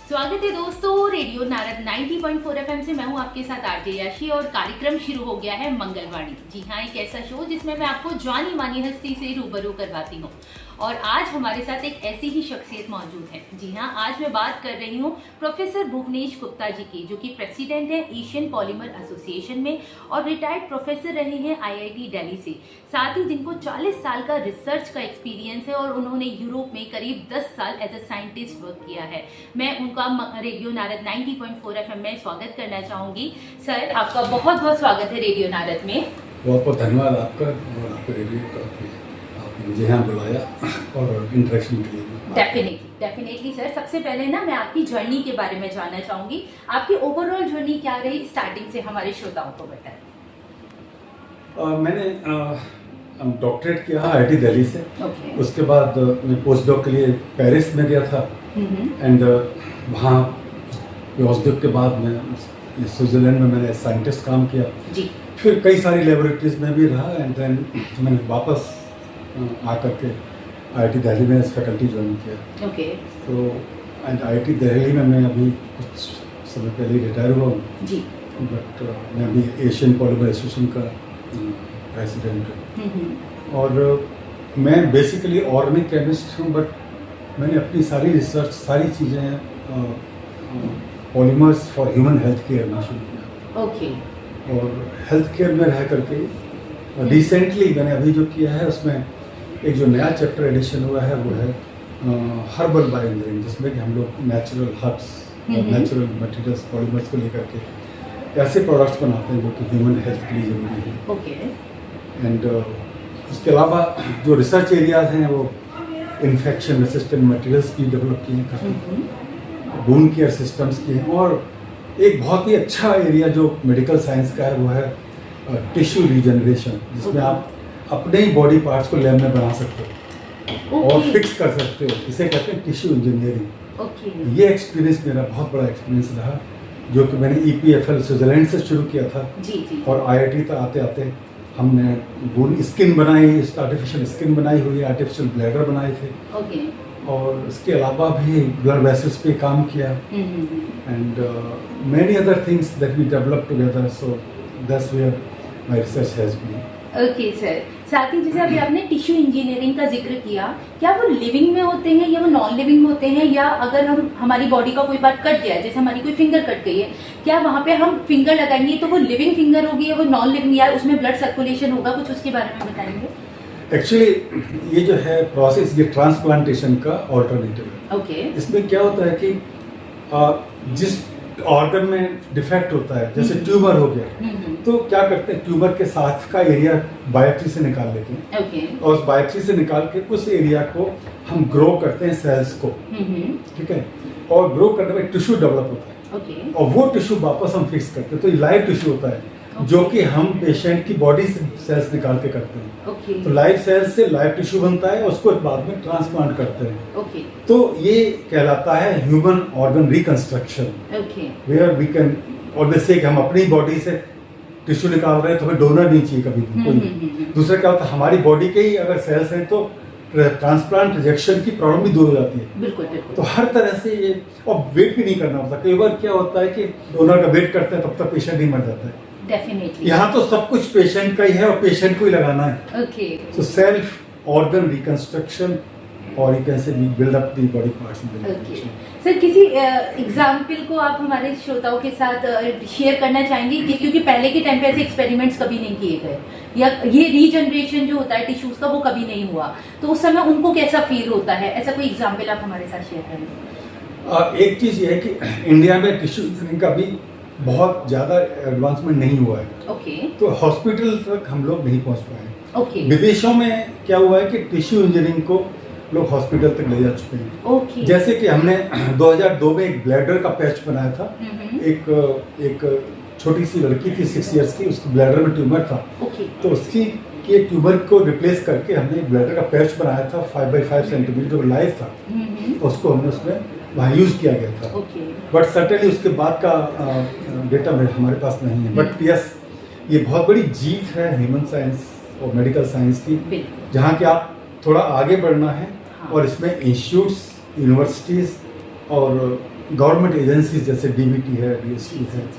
स्वागत है दोस्तों रेडियो नारद 90.4 एफएम से। मैं हूं आपके साथ आरजे याशी और कार्यक्रम शुरू हो गया है मंगलवाणी। जी हाँ, एक ऐसा शो जिसमें मैं आपको जानी मानी हस्ती से रूबरू करवाती हूँ। और आज हमारे साथ एक ऐसी ही शख्सियत मौजूद है। जी हाँ, आज मैं बात कर रही हूँ प्रोफेसर भुवनेश गुप्ता जी की, जो कि प्रेसिडेंट है एशियन पॉलीमर एसोसिएशन में और रिटायर्ड प्रोफेसर रहे हैं आईआईटी दिल्ली से। साथ ही जिनको 40 साल का रिसर्च का एक्सपीरियंस है और उन्होंने यूरोप में करीब 10 साल एज अ साइंटिस्ट वर्क किया है। मैं उनका रेडियो नारद 90.4 एफएम में स्वागत करना चाहूंगी। सर, आपका बहुत बहुत स्वागत है रेडियो नारद में। बहुत बहुत धन्यवाद आपका और आपके रेडियो का, आपने मुझे यहाँ बुलाया और इंटरेक्शन के लिए। डेफिनेटली सर, सबसे पहले ना मैं आपकी जर्नी के बारे में जानना चाहूंगी। आपकी ओवरऑल जर्नी क्या रही, स्टार्टिंग से हमारे श्रोताओं को बताएं। मैंने डॉक्टरेट किया आईआईटी दिल्ली से। उसके बाद मैं पोस्ट डॉक के लिए पेरिस में गया था एंड वहाँ पोस्ट डॉक के बाद मैं स्विट्जरलैंड में मैंने साइंटिस्ट काम किया जी। फिर कई सारी लेबोरेटरीज में भी रहा एंड देन मैंने वापस आकर के आईआईटी दिल्ली में फैकल्टी ज्वाइन किया। तो एंड आईआईटी दिल्ली में मैं अभी कुछ समय पहले रिटायर हुआ हूँ जी। बट मैं अभी एशियन पॉलीमर एसोसिएशन का प्रेसिडेंट हूँ और मैं बेसिकली ऑर्गेनिक केमिस्ट हूँ। बट मैंने अपनी सारी रिसर्च, सारी चीज़ें polymers for human health care में शुरू किया। और हेल्थ केयर में रह करके रिसेंटली मैंने अभी जो किया है उसमें एक जो नया चैप्टर एडिशन हुआ है वो है हर्बल बायो इंजीनियरिंग, जिसमें कि हम लोग नेचुरल हर्ब्स और नेचुरल मटेरियल्स पॉलीमर्स को लेकर के ऐसे प्रोडक्ट्स बनाते हैं जो कि ह्यूमन हेल्थ के लिए जरूरी है। एंड उसके अलावा जो रिसर्च एरियाज हैं वो इन्फेक्शन रेसिस्टेंट मटेरियल्स भी डेवलप किए हैं, वुंड केयर सिस्टम्स किए हैं, और एक बहुत ही अच्छा एरिया जो मेडिकल साइंस का है वो है टिश्यू रीजनरेशन, जिसमें आप अपने ही बॉडी पार्ट्स को लैब में बना सकते हो और फिक्स कर सकते हो। इसे कहते हैं टिश्यू इंजीनियरिंग। ये एक्सपीरियंस मेरा बहुत बड़ा एक्सपीरियंस रहा, जो कि मैंने EPFL स्विट्जरलैंड से शुरू किया था जी। और IIT तक आते आते हमने वुंड स्किन बनाई, आर्टिफिशियल स्किन बनाई हुई, आर्टिफिशियल ब्लैडर बनाए थे और इसके अलावा भी ब्लड वेसल्स पे काम किया and many other things that we develop together. So that's where my research has been. Okay sir, साथ ही जैसे अभी आपने टिश्यू इंजीनियरिंग का जिक्र किया, क्या वो लिविंग में होते हैं या वो नॉन लिविंग होते हैं, या अगर हमारी बॉडी का कोई पार्ट कट गया है, जैसे हमारी कोई फिंगर कट गई है, क्या वहाँ पे हम फिंगर लगाएंगे तो वो लिविंग फिंगर होगी या वो नॉन लिविंग, या उसमें ब्लड सर्कुलेशन होगा, कुछ उसके बारे में बताएंगे? एक्चुअली ये जो है प्रोसेस, ये ट्रांसप्लांटेशन का ऑल्टरनेटिव है। इसमें क्या होता है कि जिस ऑर्गन में डिफेक्ट होता है, जैसे ट्यूमर हो गया, तो क्या करते हैं, ट्यूमर के साथ का एरिया बायोप्सी से निकाल लेते हैं और उस बायोप्सी से निकाल के उस एरिया को हम ग्रो करते हैं सेल्स को, ठीक है, और ग्रो करने में टिश्यू डेवलप होता है और वो टिश्यू वापस हम फिक्स करते हैं। तो ये लाइव टिश्यू होता है जो कि हम पेशेंट की बॉडी से सेल्स निकाल के करते हैं। तो लाइव सेल्स से लाइव टिश्यू बनता है, उसको बाद में ट्रांसप्लांट करते हैं। तो ये कहलाता है human organ reconstruction, where we can always say हम अपनी बॉडी से टिश्यू निकाल रहे हैं तो हमें डोनर नहीं चाहिए कभी कोई। दूसरा क्या होता है, हमारी बॉडी के ही अगर सेल्स हैं तो ट्रांसप्लांट रिजेक्शन की प्रॉब्लम भी दूर हो जाती है। बिल्कुल। तो हर तरह से ये, और वेट भी नहीं करना होता। कई बार क्या होता है कि डोनर का वेट करते हैं तब तक पेशेंट ही मर जाता है। डेफिनेटली यहाँ तो सब कुछ पेशेंट का ही है और पेशेंट को ही लगाना है। तो सेल्फ ऑर्गन रिकंस्ट्रक्शन और you can say build up the body parts. Sir, किसी एग्जाम्पल को आप हमारे श्रोताओं के साथ शेयर करना चाहेंगे, क्योंकि पहले के टाइम पे ऐसे एक्सपेरिमेंट्स कभी नहीं किए गए, या ये रीजनरेशन जो होता है टिश्यूज का वो कभी नहीं हुआ, तो उस समय उनको कैसा फील होता है, ऐसा कोई एग्जाम्पल आप हमारे साथ शेयर करेंगे? एक चीज ये है कि इंडिया में टिश्यू इंजीनियरिंग का भी बहुत ज्यादा एडवांसमेंट नहीं हुआ है। तो हॉस्पिटल तक हम लोग नहीं पहुंच पाए। विदेशों में क्या हुआ है कि टिश्यू इंजीनियरिंग को लोग हॉस्पिटल तक ले जा चुके हैं। जैसे कि हमने 2002 में एक ब्लैडर का पैच बनाया था। एक छोटी सी लड़की थी 6 इयर्स की, उसके ब्लैडर में ट्यूमर था। तो उसकी के ट्यूमर को रिप्लेस करके हमने एक ब्लैडर का पैच बनाया था 5x5 सेंटीमीटर, जो लाइव था। तो उसको हमने उसमें वहाँ यूज किया गया था। बट सर्टेनली उसके बाद का डेटा हमारे पास नहीं है। बट यस, ये बहुत बड़ी जीत है ह्यूमन साइंस और मेडिकल साइंस की, जहाँ कि आप थोड़ा आगे बढ़ना है और इसमें इंस्टीट्यूट्स, यूनिवर्सिटीज़ और गवर्नमेंट एजेंसीज जैसे डीबीटी है, डीएसटी है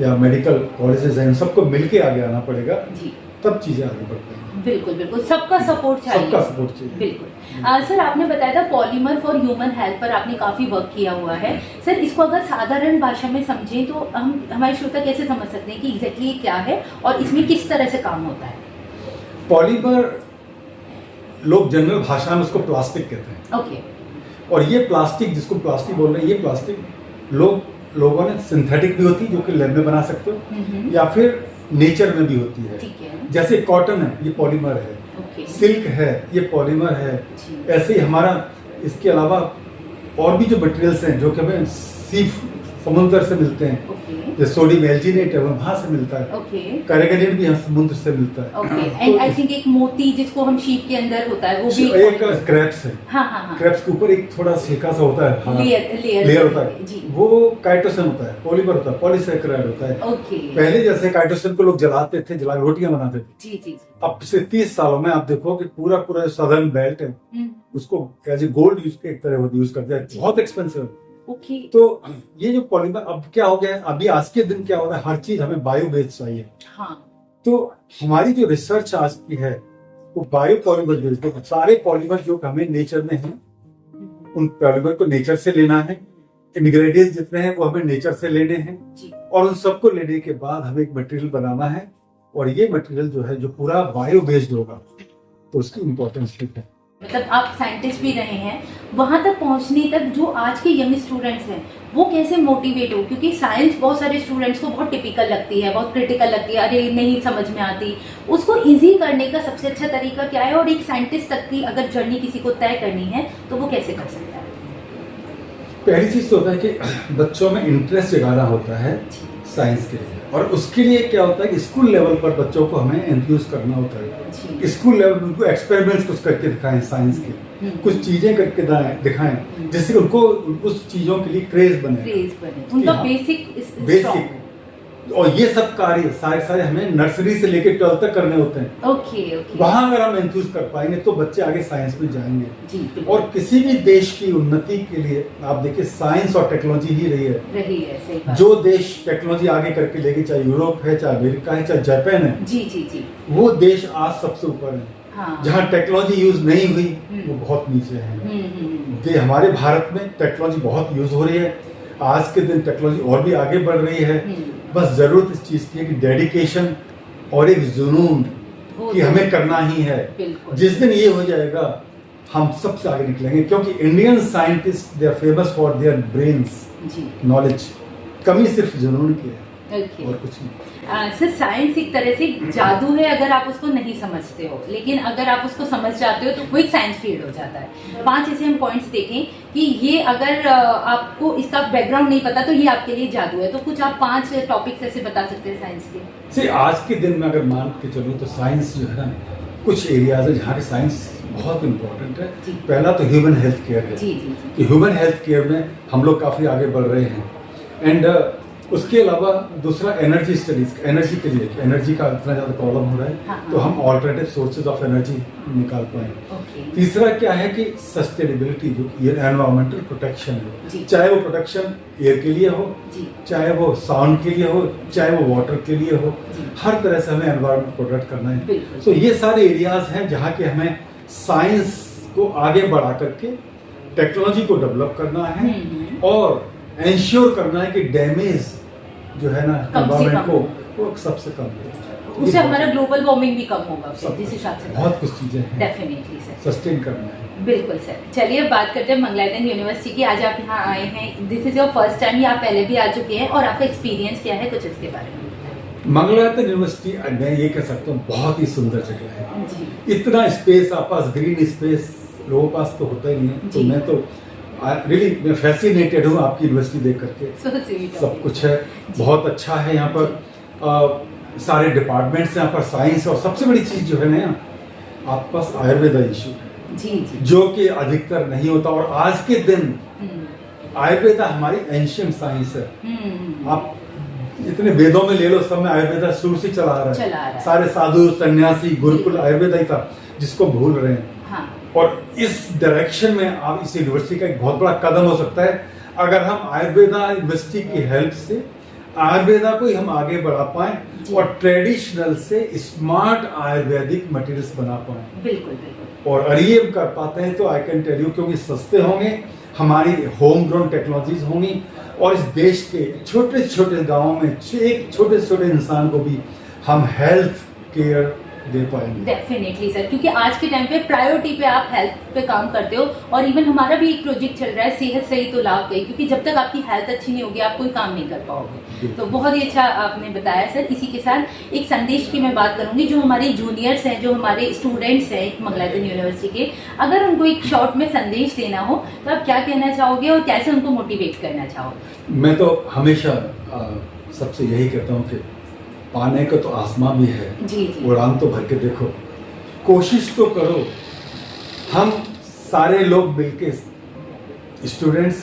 या मेडिकल कॉलेजेस हैं, इन सबको मिलके आगे आना पड़ेगा जी। तब चीजें आगे बढ़ पाएंगी। बिल्कुल बिल्कुल, सबका सपोर्ट चाहिए। सबका सपोर्ट चाहिए, बिल्कुल। सर आपने बताया था पॉलीमर फॉर ह्यूमन हेल्थ पर आपने काफी वर्क किया हुआ है। सर इसको अगर साधारण भाषा में समझें तो हम हमारे श्रोता कैसे समझ सकते हैं कि एग्जैक्टली क्या है और इसमें किस तरह से काम होता है? पॉलीमर लोग जनरल भाषा में उसको प्लास्टिक कहते हैं। ओके। और ये प्लास्टिक, जिसको प्लास्टिक बोल रहे हैं, ये प्लास्टिक लोगों ने सिंथेटिक भी होती है जो कि लैब में बना सकते हो, या फिर नेचर में भी होती है। ठीक है। जैसे कॉटन है, ये पॉलीमर है। ओके। सिल्क है, ये पॉलीमर है। ऐसे ही हमारा इसके अलावा और भी जो मटेरियल्स हैं जो कि हमें सी समुद्र से मिलते हैं, जैसे सोडियम एल्जिनेट है वो वहां से मिलता है। ओके। कैरेगनेट भी यहाँ समुद्र से मिलता है। ओके। एंड आई थिंक एक मोती जिसको हम शीप के अंदर होता है वो भी एक क्रेप्स है। हाँ। क्रेप्स के ऊपर एक थोड़ा छिलका सा होता है, लेयर होता है जी। वो काइटोसन होता है, पॉलीमर होता है, पॉलीसैकेराइड होता है। ओके। पहले जैसे काइटोसन को लोग जलाते थे, जला रोटियां बनाते थे। जी। अब पिछले 30 सालों में आप देखो कि पूरा सदर्न बेल्ट है उसको एज ए गोल्ड यूज के एक तरह यूज करते हैं, बहुत एक्सपेंसिव है। ओके। तो ये जो पॉलीमर अब क्या हो गया है, अभी आज के दिन क्या हो रहा है, हर चीज हमें बायो बेस्ड चाहिए। हाँ। तो हमारी जो रिसर्च आज की है वो बायो पॉलीमर बेस्ड है। सारे पॉलीमर जो हमें नेचर में है उन पॉलीमर को नेचर से लेना है, इंग्रेडिएंट्स जितने हैं वो हमें नेचर से लेने हैं और उन सबको लेने के बाद हमें एक मटेरियल बनाना है और ये मटेरियल जो है जो पूरा बायो बेस्ड होगा तो उसकी इम्पोर्टेंस है। मतलब आप साइंटिस्ट भी रहे हैं, वहां तक पहुंचने तक जो आज के यंग स्टूडेंट्स हैं वो कैसे मोटिवेट हो, क्योंकि साइंस बहुत सारे स्टूडेंट्स को बहुत टिपिकल लगती है, बहुत क्रिटिकल लगती है, अरे नहीं समझ में आती। उसको इजी करने का सबसे अच्छा तरीका क्या है और एक साइंटिस्ट तक की अगर जर्नी किसी को तय करनी है तो वो कैसे कर सकता है? पहली चीज तो होता है कि बच्चों में इंटरेस्ट जगाना होता है साइंस के लिए, और उसके लिए क्या होता है कि स्कूल लेवल पर बच्चों को हमें एंथ्यूज करना होता है। स्कूल लेवल पर उनको एक्सपेरिमेंट्स कुछ करके दिखाएं साइंस के, कुछ चीजें करके दिखाएं जिससे उनको उस चीजों के लिए क्रेज बने उनका बेसिक। और ये सब कार्य सारे हमें नर्सरी से लेकर 12 तक करने होते हैं। ओके। वहां अगर हम एंथ्यूज कर पाएंगे तो बच्चे आगे साइंस में जाएंगे जी। और किसी भी देश की उन्नति के लिए आप देखिए साइंस और टेक्नोलॉजी ही रही है सही बात। जो देश टेक्नोलॉजी आगे करके लेके, चाहे यूरोप है, चाहे अमेरिका है, चाहे जापान है, जी, वो देश आज सबसे ऊपर है। हाँ। जहाँ टेक्नोलॉजी यूज नहीं हुई वो बहुत नीचे है। हमारे भारत में टेक्नोलॉजी बहुत यूज हो रही है, आज के दिन टेक्नोलॉजी और भी आगे बढ़ रही है। बस जरूरत इस चीज की है कि डेडिकेशन और एक जुनून कि हमें करना ही है। जिस दिन ये हो जाएगा हम सबसे आगे निकलेंगे, क्योंकि Indian scientist they are famous for their brains knowledge. कमी सिर्फ जुनून की है और कुछ नहीं। सर साइंस एक तरह से जादू है अगर आप उसको नहीं समझते हो, लेकिन अगर आप उसको समझ जाते हो तो वो एक साइंस फील्ड हो जाता है। 5 ऐसे हम पॉइंट्स देखें कि ये अगर आपको इसका बैकग्राउंड नहीं पता तो ये आपके लिए जादू है, तो कुछ आप 5 टॉपिक्स ऐसे बता सकते हैं साइंस के? आज के दिन में अगर मान के चलूँ तो साइंस जो है ना, कुछ एरियाज है जहाँ की साइंस बहुत इम्पोर्टेंट है। पहला तो ह्यूमन हेल्थ केयर है कि ह्यूमन हेल्थ केयर में हम लोग काफ़ी आगे बढ़ रहे हैं। एंड उसके अलावा दूसरा एनर्जी स्टडीज, एनर्जी के लिए एनर्जी का इतना ज़्यादा प्रॉब्लम हो रहा है तो हम ऑल्टरनेटिव सोर्सेज ऑफ एनर्जी निकाल पाएँ। तीसरा क्या है कि सस्टेनेबिलिटी, जो ये एनवायरमेंटल प्रोटेक्शन है, चाहे वो प्रोटेक्शन एयर के लिए हो, चाहे वो साउंड के लिए हो, चाहे वो वाटर के लिए हो, हर तरह से हमें एनवायरमेंट प्रोटेक्ट करना है। तो ये सारे एरियाज हैं जहाँ के हमें साइंस को आगे बढ़ा करके टेक्नोलॉजी को डेवलप करना है और एंश्योर करना है कि डैमेज जो है ना एनवायरमेंट को वो सबसे कम हो, उससे हमारा ग्लोबल वार्मिंग भी कम होगा जिस हिसाब से। बहुत कुछ चीजें हैं, डेफिनेटली सर, सस्टेन करना है। बिल्कुल सर। चलिए अब बात करते हैं मंगलायतन यूनिवर्सिटी की। आज आप यहाँ आए हैं, this is your first time या आप पहले भी आ चुके हैं, और आपका एक्सपीरियंस क्या है, कुछ इसके बारे में? मंगलायतन यूनिवर्सिटी मैं ये कह सकता हूँ बहुत ही सुंदर जगह है। इतना स्पेस आप पास, ग्रीन स्पेस लोगों पास तो होता ही नहीं है, तो मैं तो रियली मैं फैसिनेटेड हूँ आपकी यूनिवर्सिटी देख करके। सब कुछ है, बहुत अच्छा है यहाँ पर। सारे डिपार्टमेंट्स यहाँ पर, साइंस, और सबसे बड़ी चीज जो है ना आपके पास आयुर्वेदा इशू है जो कि अधिकतर नहीं होता। और आज के दिन आयुर्वेदा हमारी एंशियंट साइंस है। आप इतने वेदों में ले लो, सब में आयुर्वेदा शुरू से चला आ रहा है। सारे साधु सन्यासी गुरुकुल आयुर्वेदा ही था, जिसको भूल रहे हैं। और इस डायरेक्शन में आप इस यूनिवर्सिटी का एक बहुत बड़ा कदम हो सकता है अगर हम आयुर्वेदा यूनिवर्सिटी की हेल्प से आयुर्वेदा को ही हम आगे बढ़ा पाए और ट्रेडिशनल से स्मार्ट आयुर्वेदिक मटेरियल्स बना पाए। बिल्कुल बिल्कुल। और अगर ये हम कर पाते हैं तो आई कैन टेल यू, क्योंकि सस्ते होंगे, हमारी होम ग्रोन टेक्नोलॉजीज होंगी और इस देश के छोटे छोटे गांवों में एक छोटे छोटे इंसान को भी हम हेल्थ केयर दे पाएंगे। डेफिनेटली सर, क्योंकि आज के टाइम पे प्रायोरिटी पे आप हेल्थ पे काम करते हो और इवन हमारा भी एक प्रोजेक्ट चल रहा है सेहत सही तो लाभ गई, क्योंकि जब तक आपकी हेल्थ अच्छी नहीं होगी आप कोई काम नहीं कर पाओगे। तो बहुत ही अच्छा आपने बताया सर। इसी के साथ एक संदेश की मैं बात करूंगी, जो हमारे जूनियर्स हैं, जो हमारे स्टूडेंट्स हैं मंगलायतन यूनिवर्सिटी के, अगर उनको एक शॉर्ट में संदेश देना हो तो आप क्या कहना चाहोगे और कैसे उनको मोटिवेट करना चाहोगे? मैं तो हमेशा सबसे यही कहता हूँ कि पाने को तो आसमां भी है, जी जी। उड़ान तो भर के देखो, कोशिश तो करो। हम सारे लोग मिलके, स्टूडेंट्स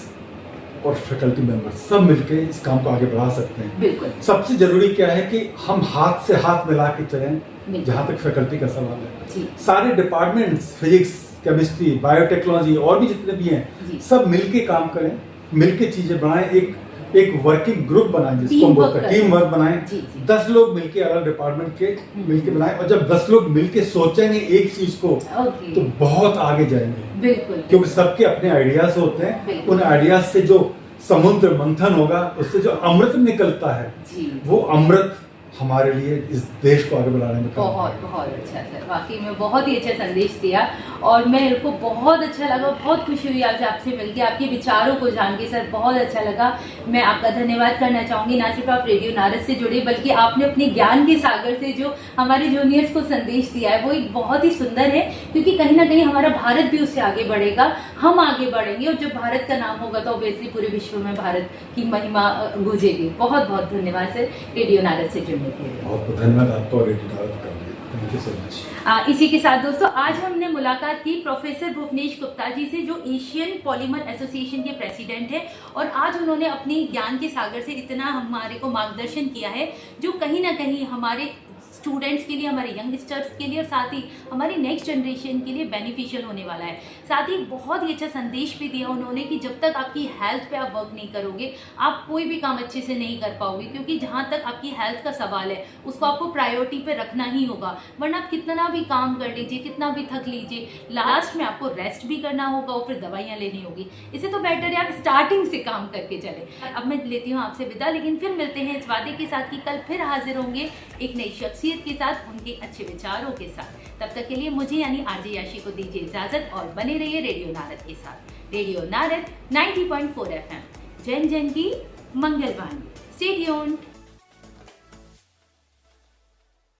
और फैकल्टी मेंबर्स सब मिलके इस काम को आगे बढ़ा सकते हैं। बिल्कुल। सबसे जरूरी क्या है कि हम हाथ से हाथ मिला के चलें। जहां तक फैकल्टी का सवाल है, सारे डिपार्टमेंट्स, फिजिक्स, केमिस्ट्री, बायोटेक्नोलॉजी और भी जितने भी हैं, सब मिलके काम करें, मिलके चीजें बनाएं, एक वर्किंग ग्रुप बनाएं, जिसको हम बोलते हैं टीम वर्क बनाएं। 10 लोग मिलके अलग डिपार्टमेंट के मिलके बनाएं, और जब 10 लोग मिलके सोचेंगे एक चीज को तो बहुत आगे जाएंगे। बिल्कुल। क्योंकि सबके अपने आइडियाज होते हैं, उन आइडियाज से जो समुद्र मंथन होगा, उससे जो अमृत निकलता है, वो अमृत हमारे लिए इस देश को आगे बढ़ाने में बहुत बहुत अच्छा सर, वाकई में बहुत ही अच्छा संदेश दिया और मेरे को बहुत अच्छा लगा, बहुत खुशी हुई आज आपसे मिलकर, आपके विचारों को जान के सर बहुत अच्छा लगा। मैं आपका धन्यवाद करना चाहूँगी, ना सिर्फ आप रेडियो नारद से जुड़े बल्कि आपने अपने ज्ञान के सागर से जो हमारे जूनियर्स को संदेश दिया है वो एक बहुत ही सुंदर है, क्योंकि कहीं ना कहीं हमारा भारत भी उससे आगे बढ़ेगा, हम आगे बढ़ेंगे और जब भारत का नाम होगा तो ऑब्वियसली पूरे विश्व में भारत की महिमा गूंजेगी। बहुत बहुत धन्यवाद सर रेडियो नारद से जुड़ने। बहुत धन्यवाद आपको रेडियो नारद का, थैंक यू सो मच। इसी के साथ दोस्तों आज हमने मुलाकात की प्रोफेसर भुवनेश गुप्ता जी से, जो एशियन पॉलीमर एसोसिएशन के प्रेसिडेंट है, और आज उन्होंने अपने ज्ञान के सागर से इतना हमारे को मार्गदर्शन किया है जो कहीं ना कहीं हमारे स्टूडेंट्स के लिए, हमारे यंगस्टर्स के लिए और साथ ही हमारी नेक्स्ट जनरेशन के लिए बेनिफिशियल होने वाला है। साथ ही बहुत ही अच्छा संदेश भी दिया उन्होंने कि जब तक आपकी हेल्थ पे आप वर्क नहीं करोगे आप कोई भी काम अच्छे से नहीं कर पाओगे, क्योंकि जहाँ तक आपकी हेल्थ का सवाल है उसको आपको प्रायोरिटी पे रखना ही होगा, वरना आप कितना भी काम कर लीजिए, कितना भी थक लीजिए, लास्ट में आपको रेस्ट भी करना होगा और फिर दवाइयाँ लेनी होगी। इससे तो बेटर है आप स्टार्टिंग से काम करके चले। अब मैं लेती हूँ आपसे विदा, लेकिन फिर मिलते हैं इस वादे के साथ कि कल फिर हाजिर होंगे एक नई शख्सियत के साथ, उनके अच्छे विचारों के साथ। तब तक के लिए मुझे यानी आरजे याशी को दीजिए इजाजत और बने रहिए रेडियो नारद के साथ। रेडियो नारद 90.4 FM, जन जन की मंगलवाणी। Stay tuned.